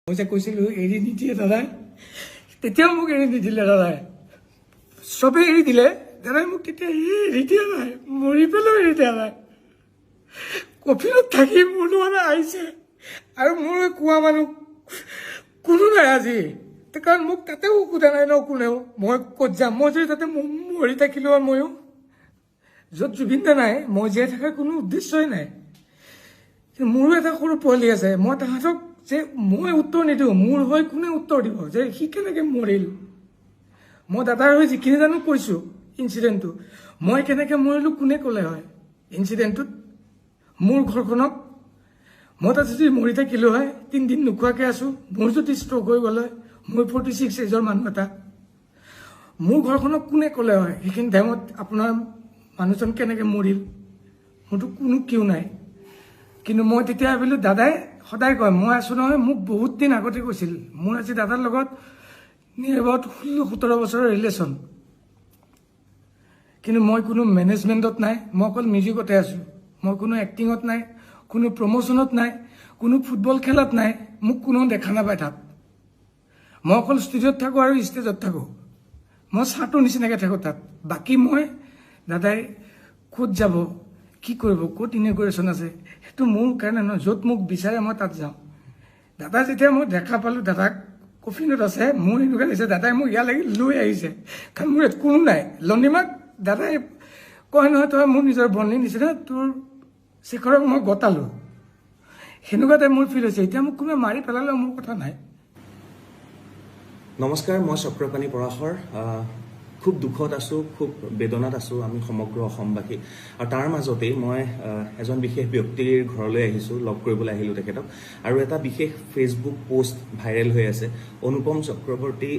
মই যে কৈছিলোঁ এৰি নিদিয়ে দাদাই, তেতিয়াও মোক এৰি নিদিলে দাদাই। চবেই এৰি দিলে, দাদাই মোক তেতিয়া এৰি দিয়া নাই, মৰি পেলাইও এৰি দিয়া নাই। কফিনত থাকি মোৰ মানে আহিছে আৰু মোৰ কোৱা মানুহ কোনো নাই আজি, কাৰণ মোক তাতেও সোধা নাই ন কোনেও মই ক'ত যাম। মই যদি তাতে মৰি থাকিলোঁ আৰু ময়ো য'ত জুবিন দা নাই, মই জীয়াই থকাৰ কোনো উদ্দেশ্যই নাই। মোৰো এটা সৰু পোৱালি আছে, মই তাহাঁতক যে মই উত্তৰ নিদিওঁ, মোৰ হৈ কোনে উত্তৰ দিব যে সি কেনেকৈ মৰিল। মই দাদাৰ হৈ যিখিনি জানো কৈছোঁ ইনচিডেণ্টটো, মই কেনেকৈ মৰিলোঁ কোনে ক'লে হয় ইনচিডেণ্টটোত। মোৰ ঘৰখনক মই তাত যদি মৰি থাকিলোঁ হয়, 3 দিন নোখোৱাকৈ আছোঁ, মোৰ যদি ষ্ট্ৰক হৈ গ'ল হয়, মই 46 এজৰ মানুহ এটা, মোৰ ঘৰখনক কোনে ক'লে হয় সেইখিনি টাইমত আপোনাৰ মানুহজন কেনেকৈ মৰিল। মোৰতো কোনো কিয় নাই। কিন্তু মই তেতিয়া ভাবিলোঁ, দাদাই সদায় কয় মই আছোঁ নহয়, মোক বহুত দিন আগতে কৈছিল। মোৰ আজি দাদাৰ লগত নিয়েবাউট 16-17 বছৰৰ ৰিলেশ্যন, কিন্তু মই কোনো মেনেজমেণ্টত নাই, মই অকল মিউজিকতে আছোঁ। মই কোনো এক্টিঙত নাই, কোনো প্ৰমোশ্যনত নাই, কোনো ফুটবল খেলত নাই, মোক কোনো দেখা নাপায় তাত। মই অকল ষ্টুডিঅ'ত থাকোঁ আৰু ষ্টেজত থাকোঁ, মই চাহটোৰ নিচিনাকৈ থাকোঁ তাত। বাকী মই দাদাই ক'ত যাব, কি কৰিব, ক'ত ইনগ্ৰেশ্যন আছে, সেইটো মোৰ কাৰণে নহয়। য'ত মোক বিচাৰে মই তাত যাওঁ। দাদা যেতিয়া মই দেখা পালোঁ, দাদাক কফিনত আছে, মোৰ এনেকুৱা লাগিছে দাদাই মোক ইয়ালৈকে লৈ আহিছে, কাৰণ মোৰ ইয়াত কোনো নাই। লণ্ডিমাক দাদাই কয় নহয়, তই মোৰ নিজৰ বৰ্ণিৰ নিচিনা, তোৰ শেখৰক মই গতালোঁ, সেনেকুৱা টাইপ মোৰ ফিল হৈছে। এতিয়া মোক কোনোবাই মাৰি পেলালেও মোৰ কথা নাই। নমস্কাৰ, মই চক্ৰপাণি পৰাশৰ। খুব দুখত আছোঁ, খুব বেদনাত আছোঁ আমি সমগ্ৰ অসমবাসী। আৰু তাৰ মাজতেই মই এজন বিশেষ ব্যক্তিৰ ঘৰলৈ আহিছোঁ, লগ কৰিবলৈ আহিলোঁ তেখেতক। আৰু এটা বিশেষ ফেচবুক পোষ্ট ভাইৰেল হৈ আছে, অনুপম চক্ৰৱৰ্তী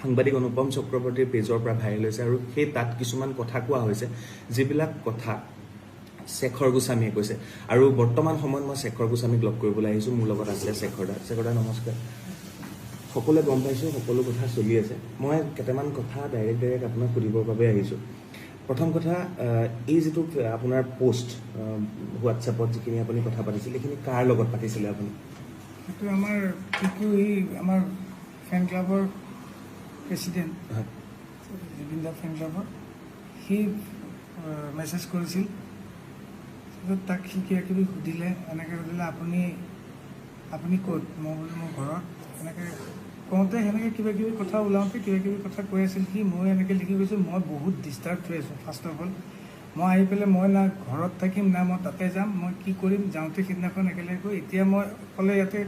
সাংবাদিক অনুপম চক্ৰৱৰ্তীৰ পেজৰ পৰা ভাইৰেল হৈছে। আৰু সেই তাত কিছুমান কথা কোৱা হৈছে, যিবিলাক কথা শেখৰ গোস্বামীয়ে কৈছে। আৰু বৰ্তমান সময়ত মই শেখৰ গোস্বামীক লগ কৰিবলৈ আহিছোঁ। মোৰ লগত আছে শেখৰ দা। শেখৰ দা নমস্কাৰ। সকলোৱে গম পাইছোঁ, সকলো কথা চলি আছে। মই কেইটামান কথা ডাইৰেক্ট আপোনাক সুধিবৰ বাবে আহিছোঁ। প্ৰথম কথা, এই যিটো আপোনাৰ পোষ্ট হোৱাটছএপত যিখিনি আপুনি কথা পাতিছিল, এইখিনি কাৰ লগত পাতিছিলে আপুনি? সেইটো আমাৰ আমাৰ ফেন ক্লাবৰ প্ৰেচিডেণ্ট জুবিন দা ফেন ক্লাবৰ, সি মেছেজ কৰিছিল। তাক সি কিবা কিবি সুধিলে, এনেকৈ সুধিলে আপুনি ক'ত, মই বোলো মোৰ ঘৰত। এনেকৈ কওঁতে সেনেকৈ কিবা কিবি কথা ওলাওঁতে কিবা কিবি কথা কৈ আছিল সি। মই এনেকৈ লিখি গৈছোঁ, মই বহুত ডিষ্টাৰ্ব হৈ আছোঁ। ফাৰ্ষ্ট অফ অল মই আহি পেলাই মই না ঘৰত থাকিম, না মই তাতে যাম, মই কি কৰিম। যাওঁতে সিদিনাখন একেলগে গৈ, এতিয়া মই অকলে ইয়াতে